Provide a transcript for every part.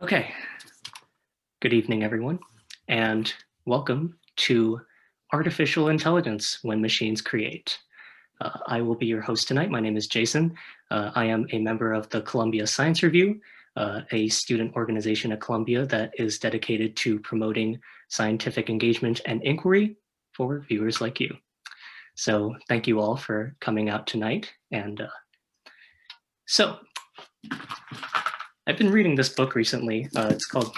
Okay, good evening, everyone, and welcome to Artificial Intelligence When Machines Create. I will be your host tonight. My name is Jason. I am a member of the Columbia Science Review, a student organization at Columbia that is dedicated to promoting scientific engagement and inquiry for viewers like you. So thank you all for coming out tonight. And so I've been reading this book recently. It's called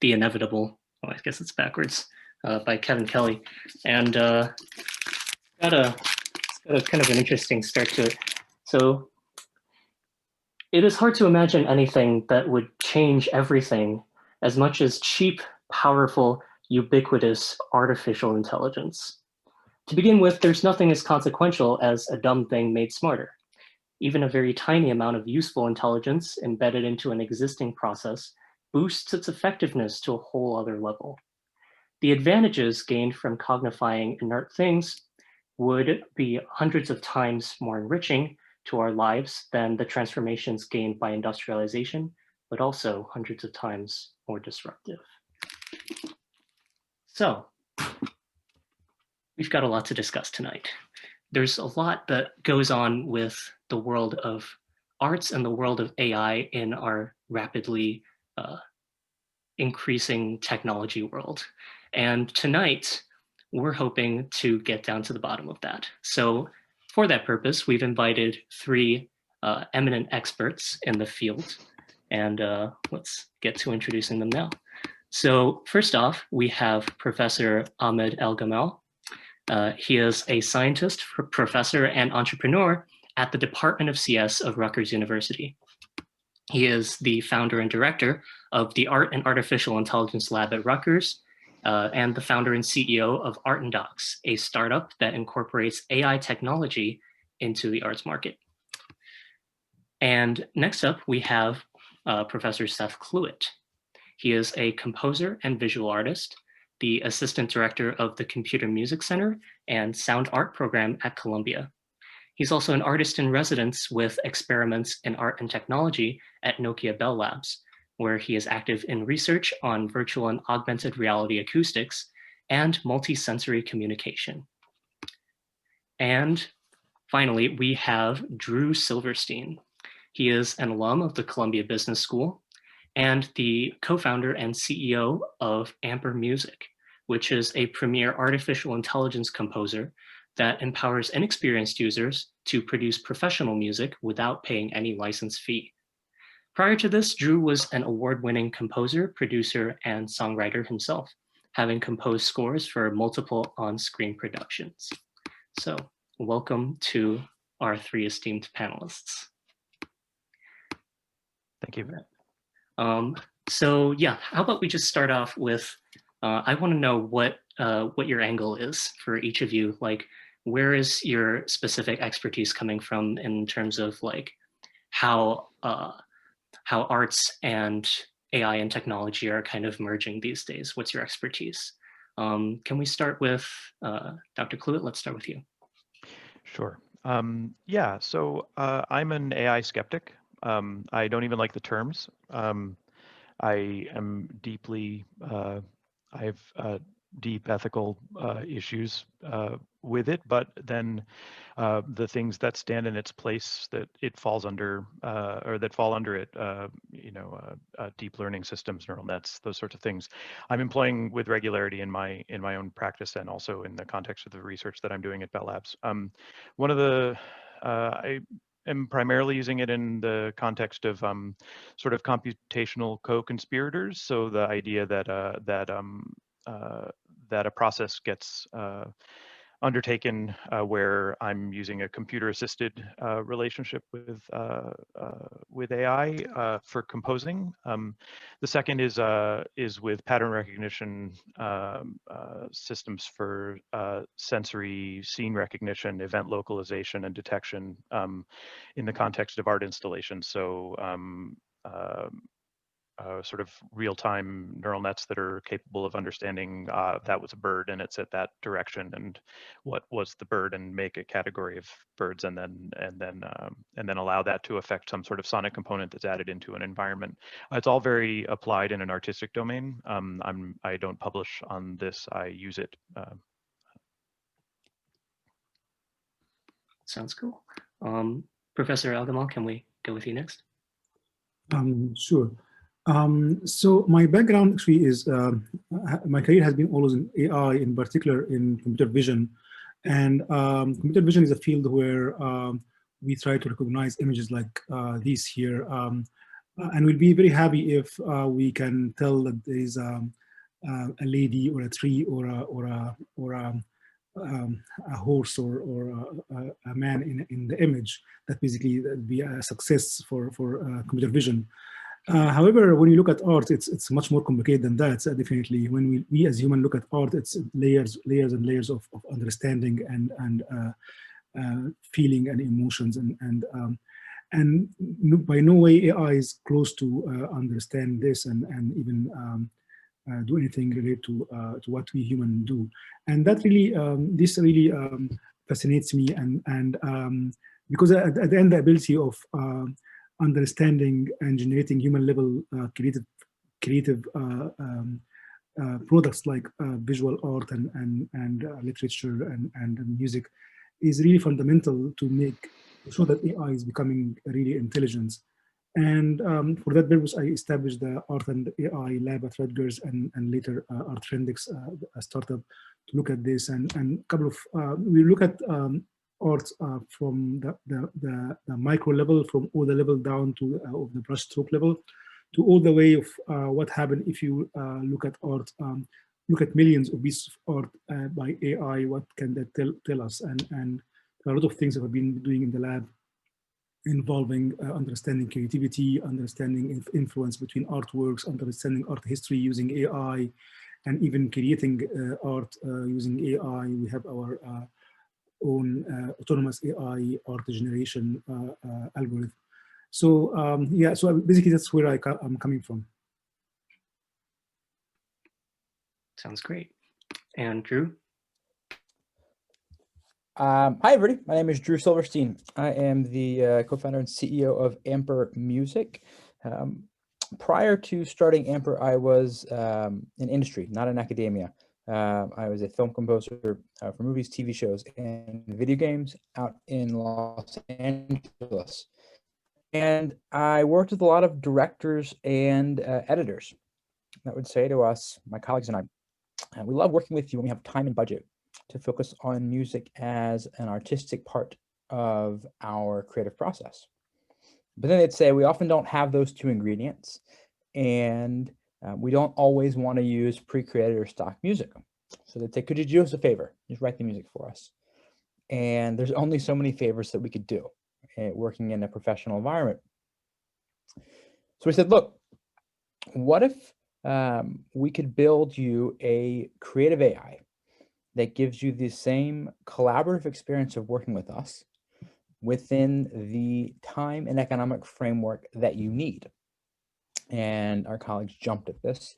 The Inevitable. Oh, I guess it's backwards, by Kevin Kelly. And it's got a kind of an interesting start to it. So it is hard to imagine anything that would change everything as much as cheap, powerful, ubiquitous artificial intelligence. To begin with, there's nothing as consequential as a dumb thing made smarter. Even a very tiny amount of useful intelligence embedded into an existing process boosts its effectiveness to a whole other level. The advantages gained from cognifying inert things would be hundreds of times more enriching to our lives than the transformations gained by industrialization, but also hundreds of times more disruptive. So, we've got a lot to discuss tonight. There's a lot that goes on with the world of arts and the world of AI in our rapidly increasing technology world. And tonight, we're hoping to get down to the bottom of that. So for that purpose, we've invited three eminent experts in the field. And let's get to introducing them now. So first off, we have Professor Ahmed El Gamel. He is a scientist, professor, and entrepreneur at the Department of CS of Rutgers University. He is the founder and director of the Art and Artificial Intelligence Lab at Rutgers, and the founder and CEO of Art and Docs, a startup that incorporates AI technology into the arts market. And next up, we have Professor Seth Clewett. He is a composer and visual artist, the assistant director of the Computer Music Center and Sound Art program at Columbia. He's also an artist in residence with experiments in art and technology at Nokia Bell Labs, where he is active in research on virtual and augmented reality acoustics and multisensory communication. And finally, we have Drew Silverstein. He is an alum of the Columbia Business School and the co-founder and CEO of Amper Music, which is a premier artificial intelligence composer that empowers inexperienced users to produce professional music without paying any license fee. Prior to this, Drew was an award-winning composer, producer, and songwriter himself, having composed scores for multiple on-screen productions. So, welcome to our three esteemed panelists. Thank you. So yeah, how about we just start off with, I want to know what your angle is for each of you. Like, where is your specific expertise coming from in terms of like how arts and AI and technology are kind of merging these days? What's your expertise? Can we start with Dr. Clewett? Let's start with you. Sure. Yeah, so I'm an AI skeptic. I don't even like the terms. I am deeply, I have deep ethical issues with it, but then the things that stand in its place that it falls under, or that fall under it, deep learning systems, neural nets, those sorts of things, I'm employing with regularity in my own practice and also in the context of the research that I'm doing at Bell Labs. One of the I am primarily using it in the context of sort of computational co-conspirators. So the idea that that a process gets undertaken where I'm using a computer-assisted relationship with AI for composing. The second is with pattern recognition systems for sensory scene recognition, event localization, and detection in the context of art installations. So sort of real-time neural nets that are capable of understanding that was a bird and it's at that direction, and what was the bird, and make a category of birds, and then allow that to affect some sort of sonic component that's added into an environment. It's all very applied in an artistic domain. I don't publish on this. I use it. Sounds cool. Professor Elgammal, can we go with you next? Sure. So my background actually is, my career has been always in AI, in particular in computer vision. And computer vision is a field where we try to recognize images like these here. And we'll be very happy if we can tell that there is a lady or a tree or a horse or a man in the image. That basically would be a success for computer vision. However, when you look at art, it's much more complicated than that. So definitely, when we as humans look at art, it's layers and layers of understanding and feeling and emotions, and by no way AI is close to understand this and even do anything related to what we humans do. And that really, this really fascinates me, and because at the end, the ability of understanding and generating human level creative products like visual art and literature and music is really fundamental to make sure that AI is becoming really intelligent. And for that purpose, I established the Art and AI lab at Rutgers and later Art Trendix, a startup, to look at this. And a couple of, we look at art from the micro level, from all the level down to the brush stroke level, to all the way of what happened if you look at art, look at millions of pieces of art by AI, what can that tell us? And there are a lot of things that I've been doing in the lab involving understanding creativity, understanding influence between artworks, understanding art history using AI, and even creating art using AI. We have our own autonomous AI art generation algorithm. So yeah, so basically that's where I'm coming from. Sounds great. And Drew? Hi, everybody. My name is Drew Silverstein. I am the co-founder and CEO of Amper Music. Prior to starting Amper, I was in industry, not in academia. I was a film composer for movies, TV shows, and video games out in Los Angeles. And I worked with a lot of directors and editors that would say to us, my colleagues and I, we love working with you when we have time and budget to focus on music as an artistic part of our creative process. But then they'd say, we often don't have those two ingredients, and we don't always want to use pre-created or stock music. So they'd say, could you do us a favor? Just write the music for us. And there's only so many favors that we could do working in a professional environment. So we said, look, what if we could build you a creative AI that gives you the same collaborative experience of working with us within the time and economic framework that you need? And our colleagues jumped at this.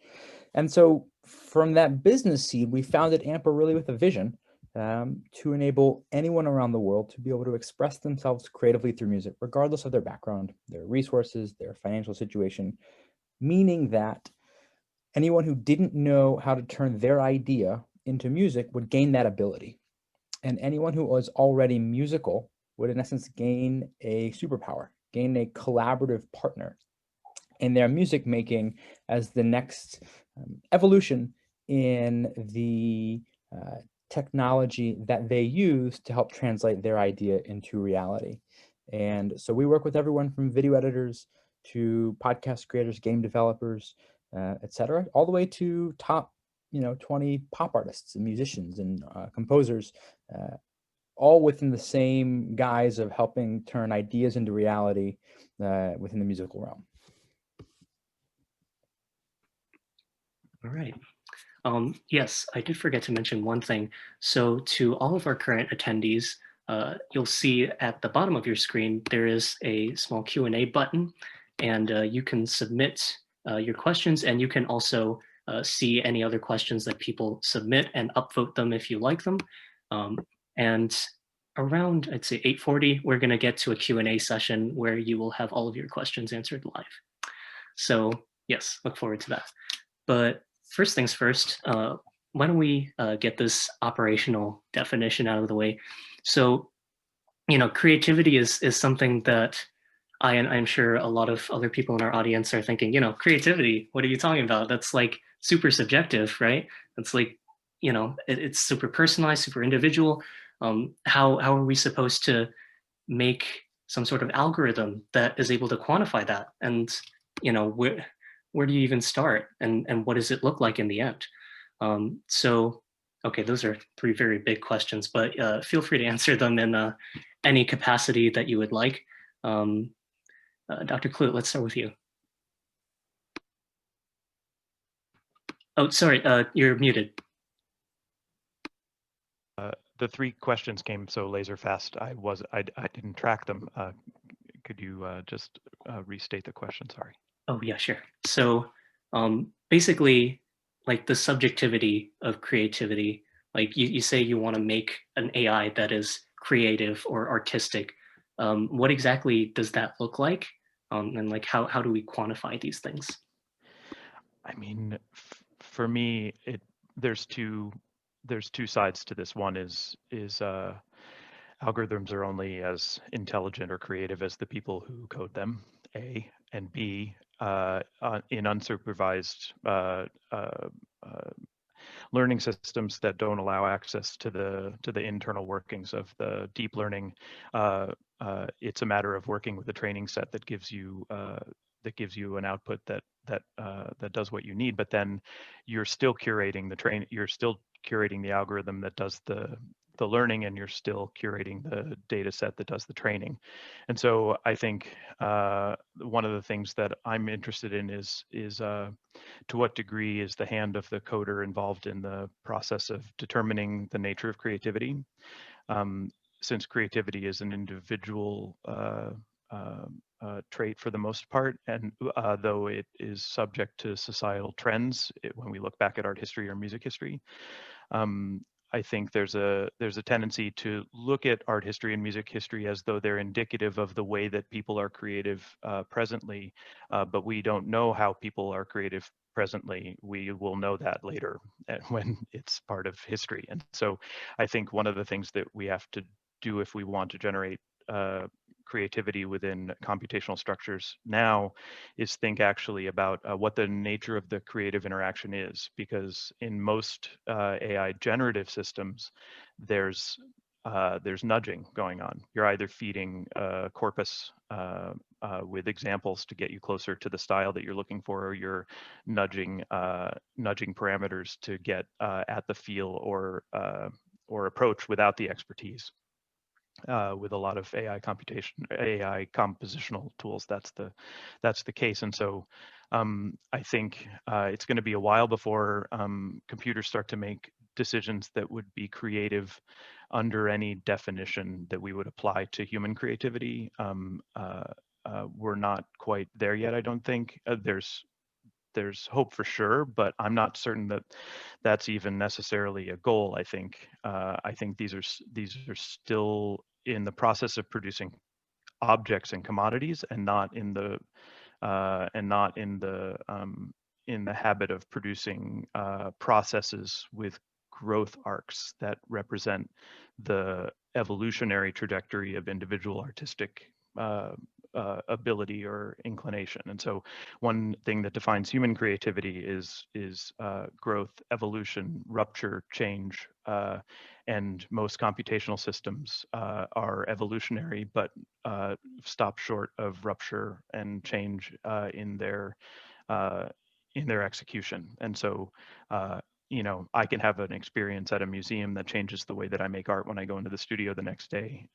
And so from that business seed, we founded Amper really with a vision to enable anyone around the world to be able to express themselves creatively through music, regardless of their background, their resources, their financial situation, meaning that anyone who didn't know how to turn their idea into music would gain that ability. And anyone who was already musical would in essence gain a superpower, gain a collaborative partner in their music making as the next evolution in the technology that they use to help translate their idea into reality. And so we work with everyone from video editors to podcast creators, game developers, etc., all the way to top 20 pop artists and musicians and composers, all within the same guise of helping turn ideas into reality within the musical realm. All right. Yes, I did forget to mention one thing. So to all of our current attendees, you'll see at the bottom of your screen, there is a small Q&A button, and you can submit your questions, and you can also see any other questions that people submit and upvote them if you like them. And around, I'd say 8:40, we're going to get to a Q&A session where you will have all of your questions answered live. So yes, look forward to that. But first things first, why don't we get this operational definition out of the way? So, creativity is something that I'm sure a lot of other people in our audience are thinking, creativity, what are you talking about? That's like super subjective, right? It's like, it's super personalized, super individual. How are we supposed to make some sort of algorithm that is able to quantify that? And, where do you even start? And what does it look like in the end? So, okay, those are three very big questions, but feel free to answer them in any capacity that you would like. Dr. Clewett, let's start with you. Oh, sorry, you're muted. The three questions came so laser fast. I didn't track them. Could you just restate the question? Sorry. Oh yeah, sure. So basically, like the subjectivity of creativity, like you say you want to make an AI that is creative or artistic. What exactly does that look like? And like how do we quantify these things? I mean, for me, there's two sides to this. One is algorithms are only as intelligent or creative as the people who code them, A, and B, in unsupervised learning systems that don't allow access to the internal workings of the deep learning. It's a matter of working with a training set that gives you an output that does what you need, but then you're still curating the algorithm that does the learning, and you're still curating the data set that does the training. And so I think one of the things that I'm interested in is to what degree is the hand of the coder involved in the process of determining the nature of creativity? Since creativity is an individual trait for the most part, and though it is subject to societal trends when we look back at art history or music history, I think there's a tendency to look at art history and music history as though they're indicative of the way that people are creative presently, but we don't know how people are creative presently. We will know that later when it's part of history. And so I think one of the things that we have to do if we want to generate creativity within computational structures now is think actually about what the nature of the creative interaction is, because in most AI generative systems, there's nudging going on. You're either feeding a corpus with examples to get you closer to the style that you're looking for, or you're nudging parameters to get at the feel or approach without the expertise. With a lot of AI compositional tools, that's the case. And so I think it's going to be a while before computers start to make decisions that would be creative under any definition that we would apply to human creativity. We're not quite there yet, I don't think. There's hope for sure, but I'm not certain that that's even necessarily a goal. I think these are still in the process of producing objects and commodities, and not in the habit of producing processes with growth arcs that represent the evolutionary trajectory of individual artistic ability or inclination. And so one thing that defines human creativity is growth, evolution, rupture, change, and most computational systems are evolutionary, but stop short of rupture and change in their execution. And so I can have an experience at a museum that changes the way that I make art when I go into the studio the next day.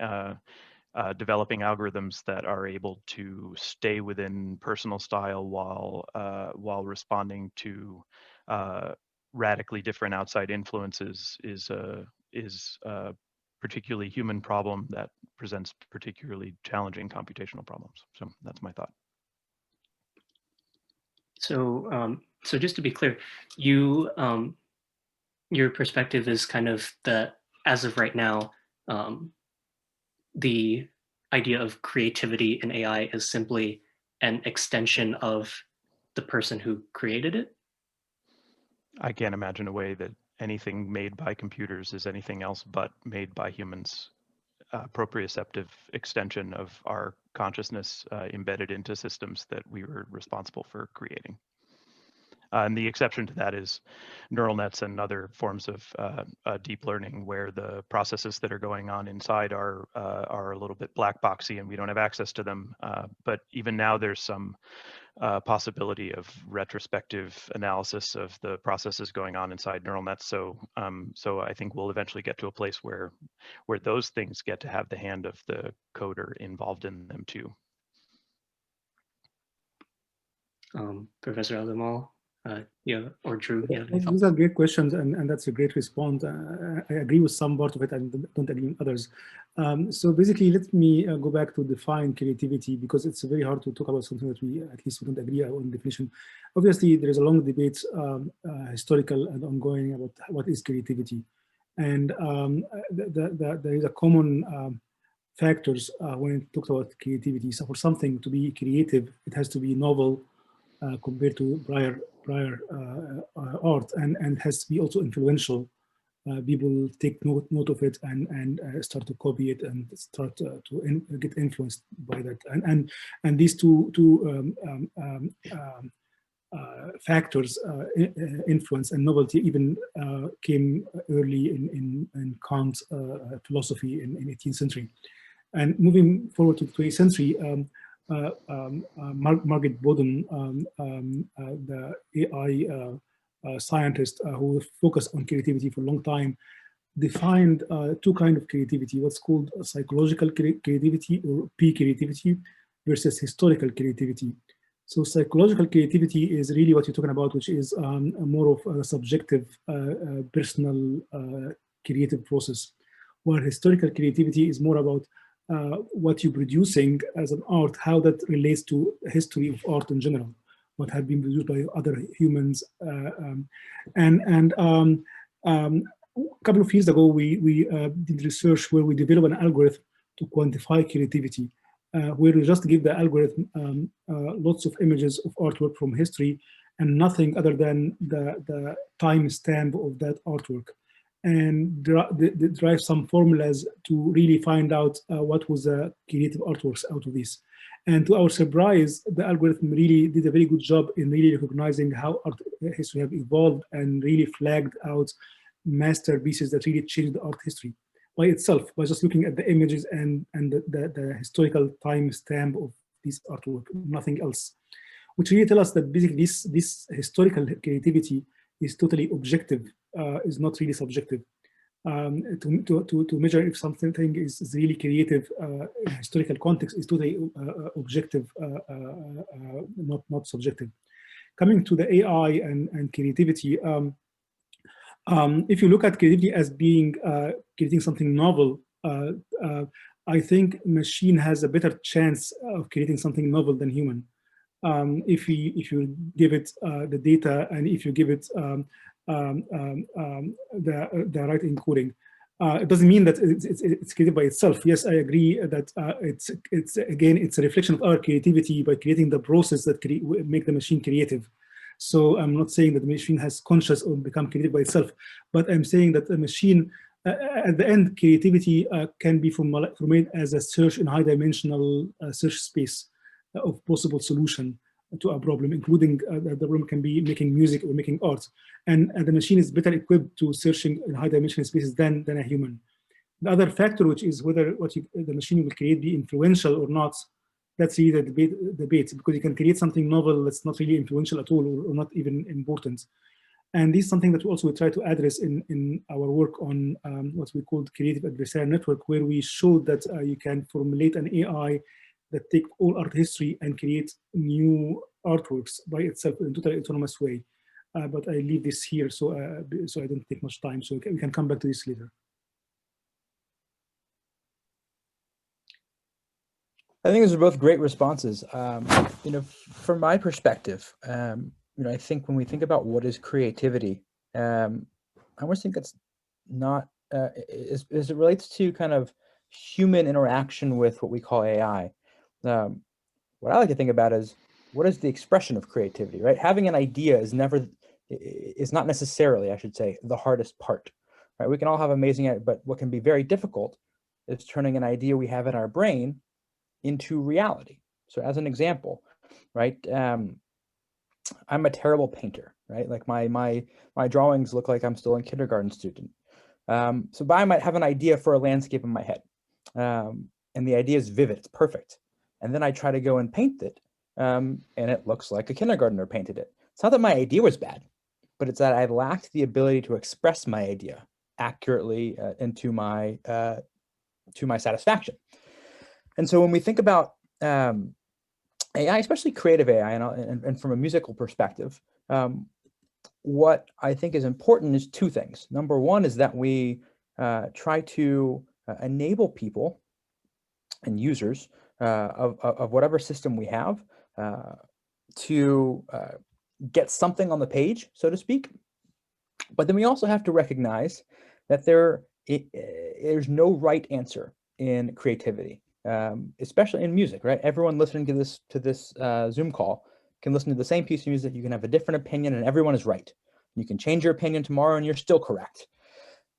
Developing algorithms that are able to stay within personal style while responding to radically different outside influences is a particularly human problem that presents particularly challenging computational problems. So that's my thought. So just to be clear, you your perspective is kind of that as of right now, the idea of creativity in AI is simply an extension of the person who created it? I can't imagine a way that anything made by computers is anything else but made by humans. Proprioceptive extension of our consciousness embedded into systems that we were responsible for creating. And the exception to that is neural nets and other forms of deep learning, where the processes that are going on inside are a little bit black boxy and we don't have access to them. But even now, there's some possibility of retrospective analysis of the processes going on inside neural nets. So I think we'll eventually get to a place where those things get to have the hand of the coder involved in them too. Professor Elgammal, or Drew, you have any thoughts? These are great questions, and that's a great response. I agree with some part of it and don't agree with others. So basically, let me go back to define creativity, because it's very hard to talk about something that we don't agree on definition. Obviously, there is a long debate, historical and ongoing, about what is creativity. And there is a common factors when it talks about creativity. So for something to be creative, it has to be novel, compared to prior art, and has to be also influential. People take note of it and start to copy it and start to get influenced by that. And these two factors, influence and novelty, even came early in Kant's philosophy in 18th century. And moving forward to the 20th century, Margaret Boden, the AI scientist who focused on creativity for a long time, defined two kinds of creativity: what's called psychological creativity, or P-creativity, versus historical creativity. So psychological creativity is really what you're talking about, which is more of a subjective, personal, creative process, while historical creativity is more about what you're producing as an art, how that relates to history of art in general, what had been produced by other humans. A couple of years ago, we did research where we developed an algorithm to quantify creativity, where we just give the algorithm lots of images of artwork from history and nothing other than the time stamp of that artwork, and derive some formulas to really find out what was the creative artworks out of this. And to our surprise, the algorithm really did a very good job in really recognizing how art history have evolved, and really flagged out masterpieces that really changed the art history by itself, by just looking at the images and the historical time stamp of this artwork, nothing else. Which really tell us that basically this historical creativity is totally objective, is not really subjective. To measure if something is really creative in historical context is totally objective, not subjective. Coming to the AI and creativity, if you look at creativity as being creating something novel, I think machine has a better chance of creating something novel than human. If you give it the data, and if you give it the right encoding, it doesn't mean that it's creative by itself. Yes, I agree that it's a reflection of our creativity by creating the process that make the machine creative. So I'm not saying that the machine has conscious or become creative by itself, but I'm saying that the machine, at the end, creativity can be formulated as a search in high-dimensional search space of possible solution to a problem, including the problem can be making music or making art. And the machine is better equipped to searching in high-dimensional spaces than a human. The other factor, which is whether the machine will create be influential or not, that's really the debate, because you can create something novel that's not really influential at all, or not even important. And this is something that we also try to address in our work on what we call creative adversary network, where we showed that you can formulate an AI that take all art history and create new artworks by itself in a totally autonomous way. But I leave this here so I don't take much time, so we can come back to this later. I think those are both great responses. From my perspective, I think when we think about what is creativity, I always think it's not as it relates to kind of human interaction with what we call AI. What I like to think about is what is the expression of creativity, right? Having an idea is not necessarily, I should say, the hardest part, right? We can all have amazing, but what can be very difficult is turning an idea we have in our brain into reality. So as an example, right, I'm a terrible painter, right? Like my drawings look like I'm still a kindergarten student. So I might have an idea for a landscape in my head, and the idea is vivid, it's perfect. And then I try to go and paint it, and it looks like a kindergartner painted it. It's not that my idea was bad, but it's that I lacked the ability to express my idea accurately and to my satisfaction. And so when we think about AI, especially creative AI, and from a musical perspective, what I think is important is two things. Number one is that we try to enable people and users of whatever system we have to get something on the page, so to speak. But then we also have to recognize that there's no right answer in creativity, especially in music, right? Everyone listening to this Zoom call can listen to the same piece of music. You can have a different opinion, and everyone is right. You can change your opinion tomorrow, and you're still correct,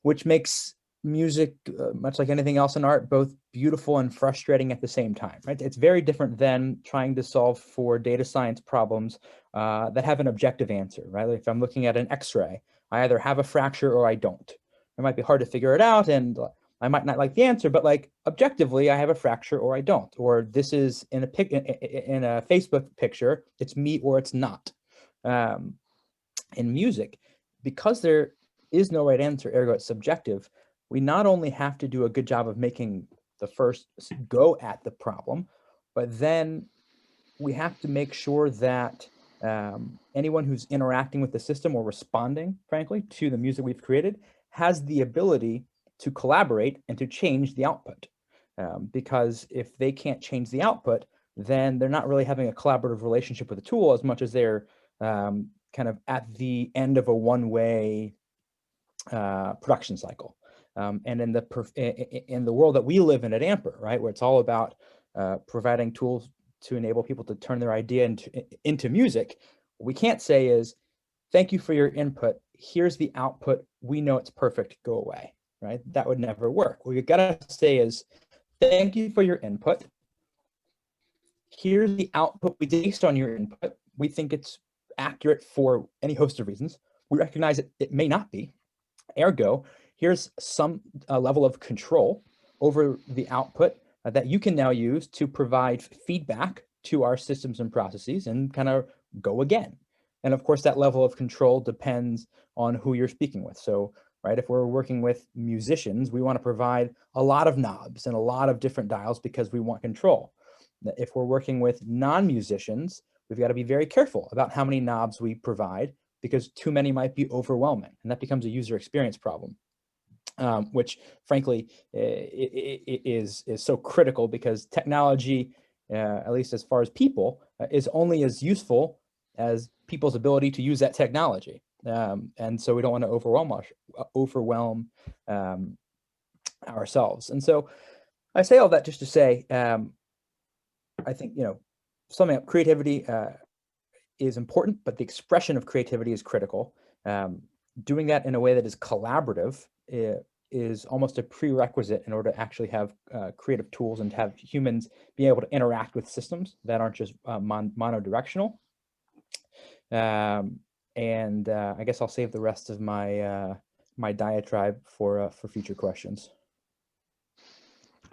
which makes music, much like anything else in art, both beautiful and frustrating at the same time, right? It's very different than trying to solve for data science problems that have an objective answer, right? Like if I'm looking at an X-ray, I either have a fracture or I don't. It might be hard to figure it out, and I might not like the answer, but like objectively, I have a fracture or I don't. Or this is in a Facebook picture, it's me or it's not. In music, because there is no right answer, ergo it's subjective, we not only have to do a good job of making the first go at the problem, but then we have to make sure that anyone who's interacting with the system or responding, frankly, to the music we've created has the ability to collaborate and to change the output. Because if they can't change the output, then they're not really having a collaborative relationship with the tool as much as they're kind of at the end of a one-way production cycle. And in the world that we live in at Amper, right, where it's all about providing tools to enable people to turn their idea into music, what we can't say is, thank you for your input, here's the output, we know it's perfect, go away, right? That would never work. What we've got to say is, thank you for your input, here's the output based on your input, we think it's accurate for any host of reasons, we recognize it may not be, ergo, here's some level of control over the output that you can now use to provide feedback to our systems and processes and kind of go again. And of course, that level of control depends on who you're speaking with. So, right, if we're working with musicians, we want to provide a lot of knobs and a lot of different dials because we want control. If we're working with non-musicians, we've got to be very careful about how many knobs we provide because too many might be overwhelming, and that becomes a user experience problem. Which frankly is so critical because technology, at least as far as people, is only as useful as people's ability to use that technology. And so we don't want to overwhelm ourselves. And so I say all that just to say, I think, summing up, creativity is important, but the expression of creativity is critical. Doing that in a way that is collaborative is almost a prerequisite in order to actually have creative tools and to have humans be able to interact with systems that aren't just monodirectional. And I guess I'll save the rest of my my diatribe for future questions.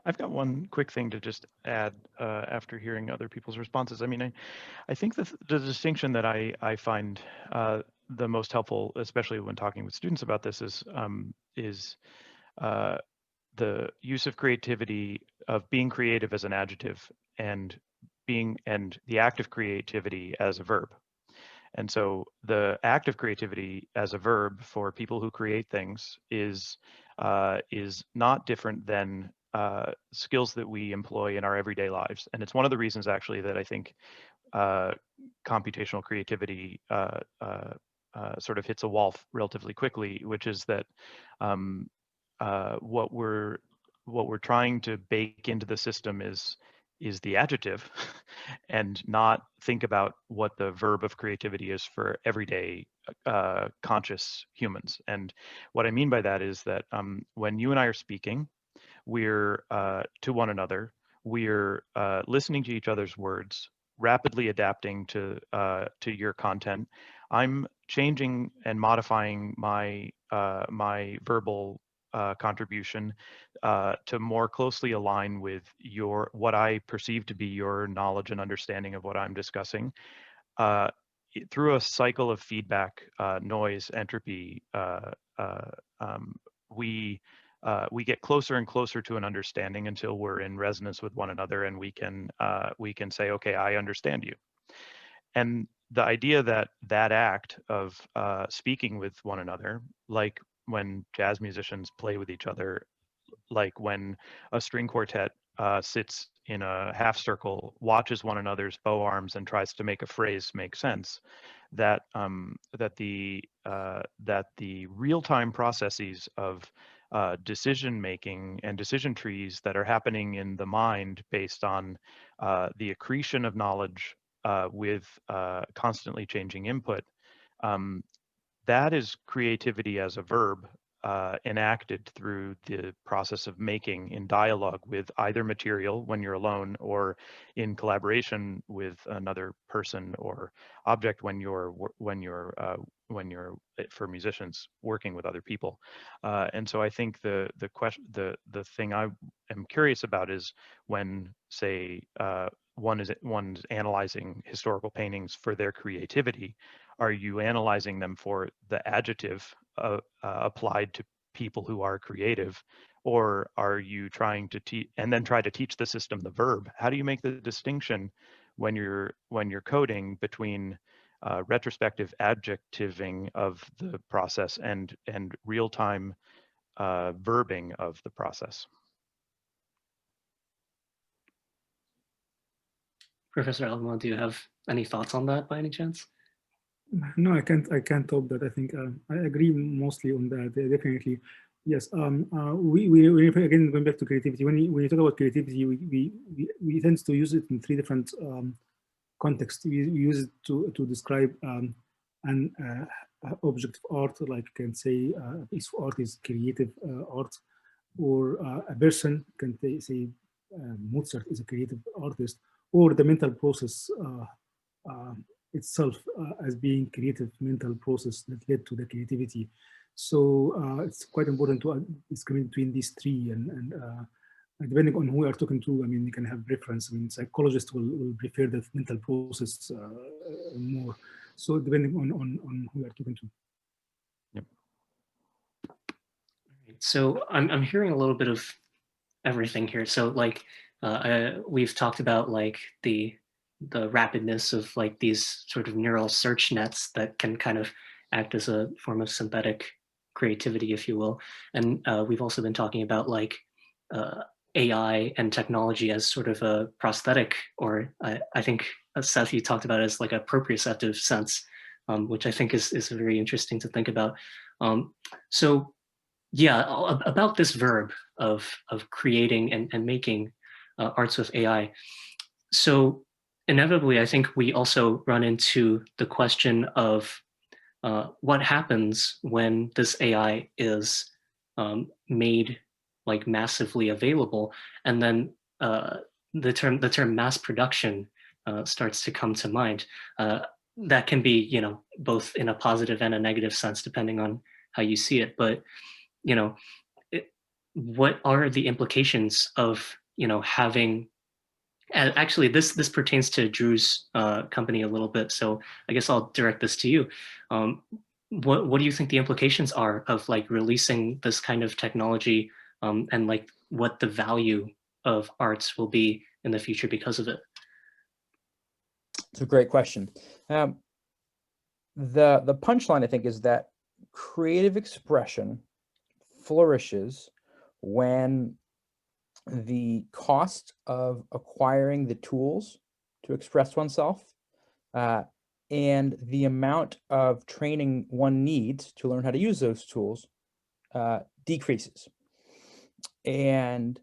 I've got one quick thing to just add after hearing other people's responses. I mean, I think the distinction that I find the most helpful, especially when talking with students about this, is the use of creativity, of being creative as an adjective, and the act of creativity as a verb. And so the act of creativity as a verb for people who create things is not different than skills that we employ in our everyday lives. And it's one of the reasons actually that I think computational creativity sort of hits a wall relatively quickly, which is that what we're trying to bake into the system is the adjective and not think about what the verb of creativity is for everyday conscious humans. And what I mean by that is that when you and I are speaking, we're to one another, we're listening to each other's words, rapidly adapting to your content. I'm changing and modifying my my verbal contribution to more closely align with what I perceive to be your knowledge and understanding of what I'm discussing. Through a cycle of feedback, noise, entropy, we get closer and closer to an understanding until we're in resonance with one another, and we can say, okay, I understand you. And the idea that that act of speaking with one another, like when jazz musicians play with each other, like when a string quartet sits in a half circle, watches one another's bow arms and tries to make a phrase make sense, that the real-time processes of decision making and decision trees that are happening in the mind based on the accretion of knowledge with constantly changing input, that is creativity as a verb enacted through the process of making in dialogue with either material when you're alone, or in collaboration with another person or object when you're for musicians working with other people. And so I think the thing I am curious about is when, say, one's analyzing historical paintings for their creativity, are you analyzing them for the adjective applied to people who are creative, or are you trying to try to teach the system the verb? How do you make the distinction when you're coding between retrospective adjectiving of the process and real-time verbing of the process? Professor Elgammal, do you have any thoughts on that by any chance? No, I can't top that. I think I agree mostly on that. Definitely, yes. We again, going back to creativity. When you talk about creativity, we tend to use it in three different contexts. We use it to describe an object of art, like you can say a piece of art is creative art, or a person can say Mozart is a creative artist, or the mental process itself as being creative mental process that led to the creativity. So it's quite important to discriminate between these three, and depending on who we are talking to, I mean, you can have preference. I mean, psychologists will prefer the mental process more. So depending on who we are talking to. Yep. So I'm hearing a little bit of everything here. So like we've talked about like the rapidness of like these sort of neural search nets that can kind of act as a form of synthetic creativity, if you will. And we've also been talking about like AI and technology as sort of a prosthetic, or I think Seth, you talked about it as like a proprioceptive sense, which I think is very interesting to think about. So yeah, about this verb of creating and making arts with AI. So inevitably, I think we also run into the question of what happens when this AI is made like massively available, and then the term mass production starts to come to mind. That can be, you know, both in a positive and a negative sense, depending on how you see it. But you know, what are the implications of, you know, having, and actually this pertains to Drew's company a little bit, so I guess I'll direct this to you. What do you think the implications are of like releasing this kind of technology, and like what the value of arts will be in the future because of it? It's a great question. The punchline, I think, is that creative expression flourishes when the cost of acquiring the tools to express oneself, and the amount of training one needs to learn how to use those tools decreases. And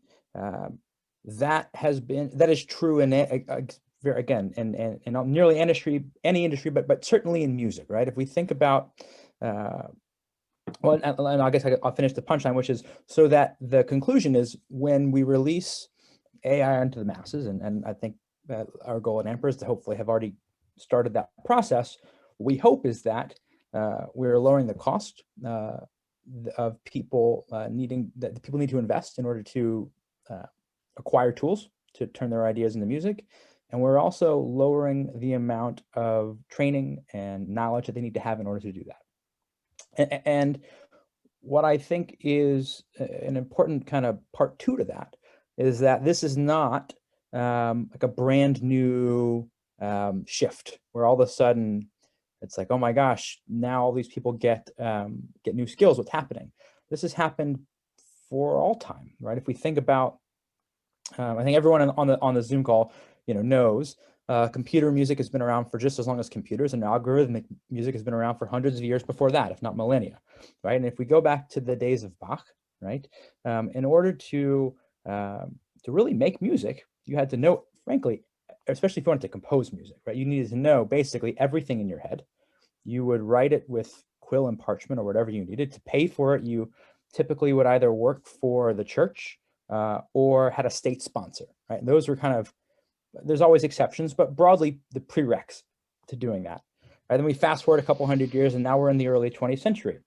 that is true in again in nearly any industry, but certainly in music, right? If we think about well, and I guess I'll finish the punchline, which is so that the conclusion is when we release AI into the masses, and I think that our goal at Amper is to hopefully have already started that process. What we hope is that we're lowering the cost of people that people need to invest in order to acquire tools to turn their ideas into music. And we're also lowering the amount of training and knowledge that they need to have in order to do that. And what I think is an important kind of part two to that is that this is not like a brand new shift where all of a sudden it's like, oh my gosh, now all these people get new skills. What's happening? This has happened for all time, right? If we think about, I think everyone on the Zoom call, knows computer music has been around for just as long as computers, and algorithmic music has been around for hundreds of years before that, if not millennia, right? And if we go back to the days of Bach, right, in order to really make music, you had to know, frankly, especially if you wanted to compose music, right, you needed to know basically everything in your head. You would write it with quill and parchment or whatever you needed. To pay for it, you typically would either work for the church or had a state sponsor, right? And those were kind of, there's always exceptions, but broadly the prereqs to doing that. Right? Then we fast forward a couple hundred years, and now we're in the early 20th century.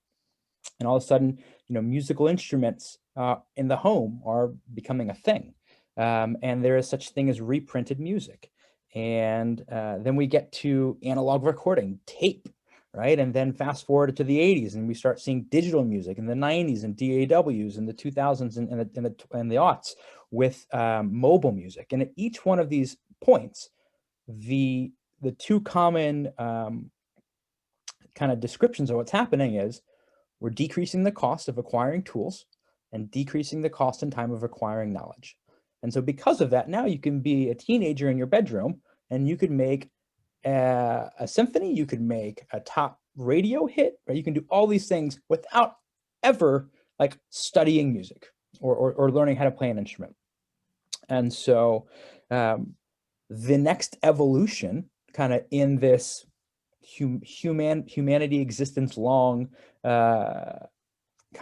And all of a sudden, musical instruments in the home are becoming a thing. And there is such thing as reprinted music. And then we get to analog recording, tape, right? And then fast forward to the 80s, and we start seeing digital music in the 90s and DAWs in the 2000s and the aughts with mobile music. And at each one of these points, the two common kind of descriptions of what's happening is we're decreasing the cost of acquiring tools and decreasing the cost and time of acquiring knowledge. And so because of that, now you can be a teenager in your bedroom and you could make a symphony, you could make a top radio hit, right? You can do all these things without ever like studying music or learning how to play an instrument. And so the next evolution kind of in this humanity existence long kind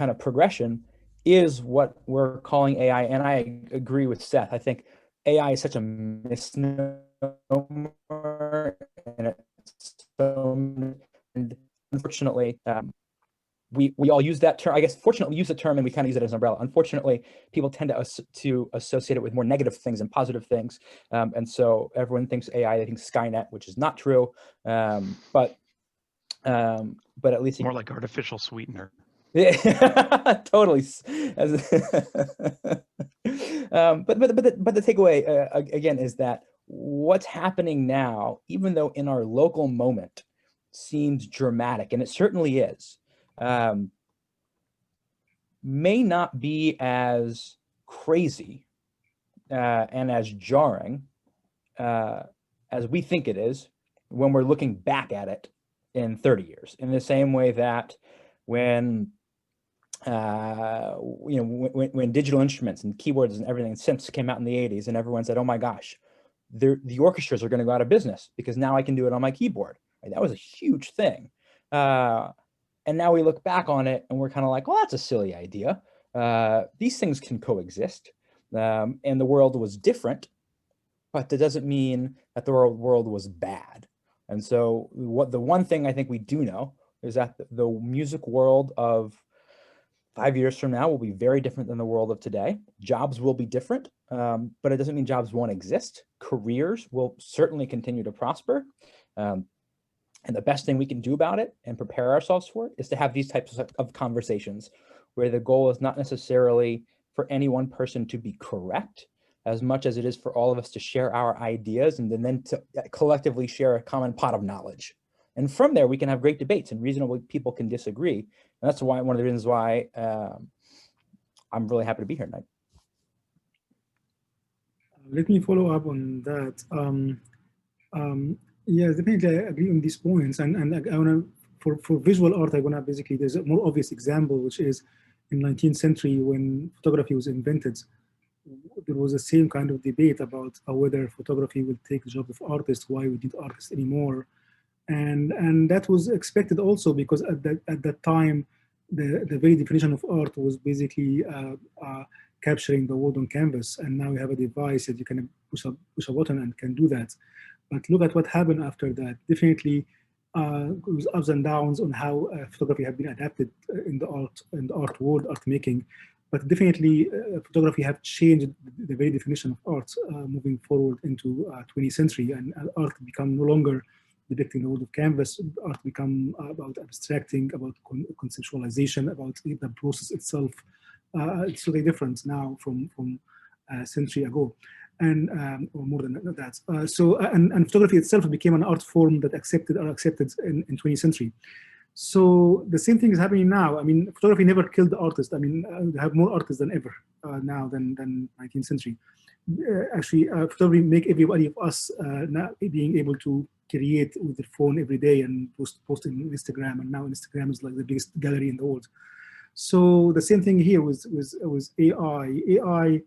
of progression is what we're calling AI. And I agree with Seth. I think AI is such a misnomer, and unfortunately, we all use that term. I guess fortunately we use the term and we kind of use it as an umbrella. Unfortunately, people tend to associate it with more negative things and positive things. And so everyone thinks AI, they think Skynet, which is not true. But at least more like artificial sweetener. Yeah, totally. But the takeaway again is that what's happening now, even though in our local moment seems dramatic, and it certainly is, may not be as crazy and as jarring as we think it is when we're looking back at it in 30 years. In the same way that when when digital instruments and keyboards and everything synths came out in the 80s, and everyone said, oh my gosh, the orchestras are going to go out of business because now I can do it on my keyboard. Right? That was a huge thing. And now we look back on it and we're kind of like, well, that's a silly idea. These things can coexist. And the world was different, but that doesn't mean that the world was bad. And so the one thing I think we do know is that the music world of 5 years from now will be very different than the world of today. Jobs will be different, but it doesn't mean jobs won't exist. Careers will certainly continue to prosper. And the best thing we can do about it and prepare ourselves for it is to have these types of conversations where the goal is not necessarily for any one person to be correct as much as it is for all of us to share our ideas and then to collectively share a common pot of knowledge. And from there, we can have great debates and reasonable people can disagree. And that's why one of the reasons why I'm really happy to be here tonight. Let me follow up on that. Yeah, definitely I agree on these points. And I want to, for visual art, I want to basically, there's a more obvious example, which is in 19th century when photography was invented. There was the same kind of debate about whether photography will take the job of artists, why we need artists anymore. And that was expected also because at that time, the very definition of art was basically capturing the world on canvas. And now we have a device that you can push a button and can do that. But look at what happened after that. Definitely, it was ups and downs on how photography have been adapted in the art world, art making. But definitely, photography have changed the very definition of art moving forward into 20th century, and art become no longer depicting the world of canvas. Art become about abstracting, about conceptualization, about the process itself. It's totally different now from a century ago, and or more than that. And photography itself became an art form that accepted in 20th century. So the same thing is happening now. I mean, photography never killed the artist. I mean, we have more artists than ever now than 19th century. Actually, photography make everybody of us now being able to create with their phone every day and post in Instagram. And now Instagram is like the biggest gallery in the world. So the same thing here with AI. AI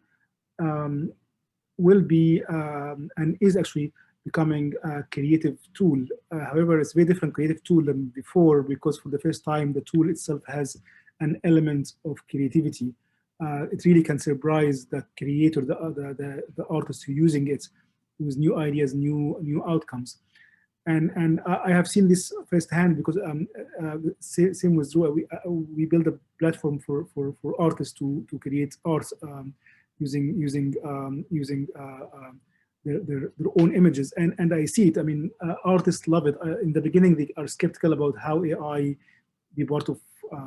will be and is actually becoming a creative tool. However, it's a very different creative tool than before because for the first time, the tool itself has an element of creativity. It really can surprise the creator, the artist who using it with new ideas, new outcomes. And I have seen this firsthand because same with Drew. We build a platform for artists to create art using their own images, and I see it. I mean, artists love it. In the beginning, they are skeptical about how AI be part of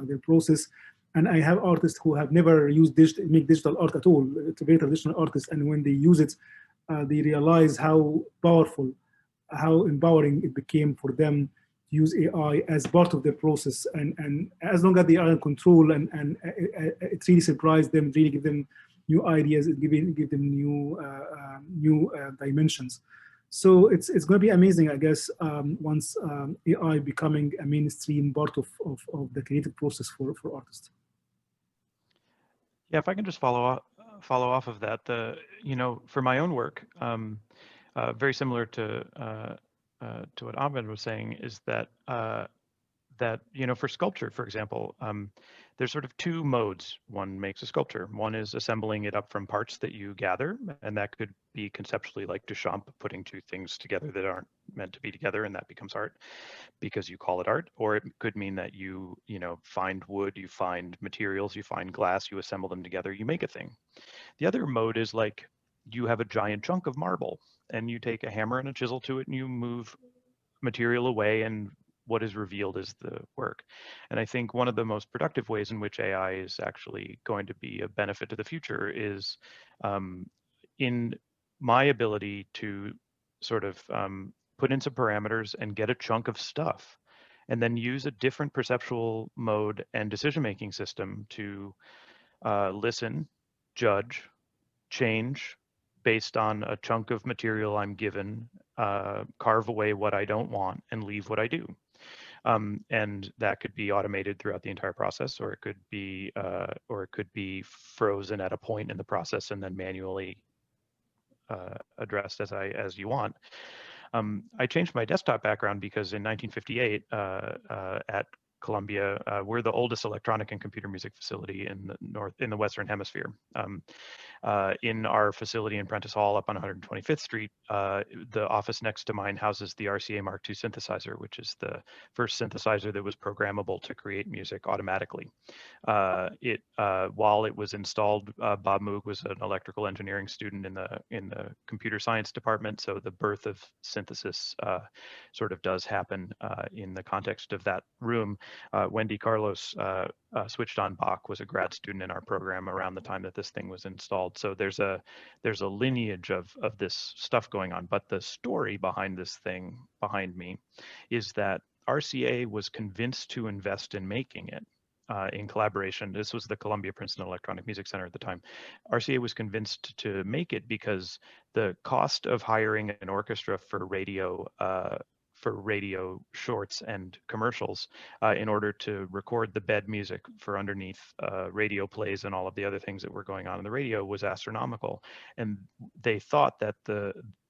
their process. And I have artists who have never used digital art at all. It's a very traditional artist, and when they use it, they realize how powerful, how empowering it became for them to use AI as part of their process. And as long as they are in control, and it really surprised them, really give them new ideas, give them new dimensions. So it's going to be amazing, I guess, once AI becoming a mainstream part of the creative process for artists. Yeah, if I can just follow off of that, for my own work, very similar to what Ahmed was saying, is that for sculpture, for example, there's sort of two modes one makes a sculpture. One is assembling it up from parts that you gather, and that could be conceptually like Duchamp, putting two things together that aren't meant to be together, and that becomes art because you call it art. Or it could mean that you find wood, you find materials, you find glass, you assemble them together, you make a thing. The other mode is like you have a giant chunk of marble and you take a hammer and a chisel to it and you move material away, and what is revealed is the work. And I think one of the most productive ways in which AI is actually going to be a benefit to the future is in my ability to sort of put in some parameters and get a chunk of stuff, and then use a different perceptual mode and decision-making system to listen, judge, change based on a chunk of material I'm given, carve away what I don't want and leave what I do. And that could be automated throughout the entire process, or it could be frozen at a point in the process and then manually addressed as you want. I changed my desktop background because in 1958 at Columbia, we're the oldest electronic and computer music facility in the Western Hemisphere. In our facility in Prentice Hall up on 125th Street, the office next to mine houses the RCA Mark II synthesizer, which is the first synthesizer that was programmable to create music automatically. While it was installed, Bob Moog was an electrical engineering student in the computer science department, so the birth of synthesis sort of does happen in the context of that room. Wendy Carlos switched on Bach, was a grad student in our program around the time that this thing was installed. So there's a lineage of this stuff going on. But the story behind this thing behind me is that RCA was convinced to invest in making it in collaboration. This was the Columbia Princeton Electronic Music Center at the time. RCA was convinced to make it because the cost of hiring an orchestra for radio shorts and commercials in order to record the bed music for underneath radio plays and all of the other things that were going on in the radio was astronomical. And they thought that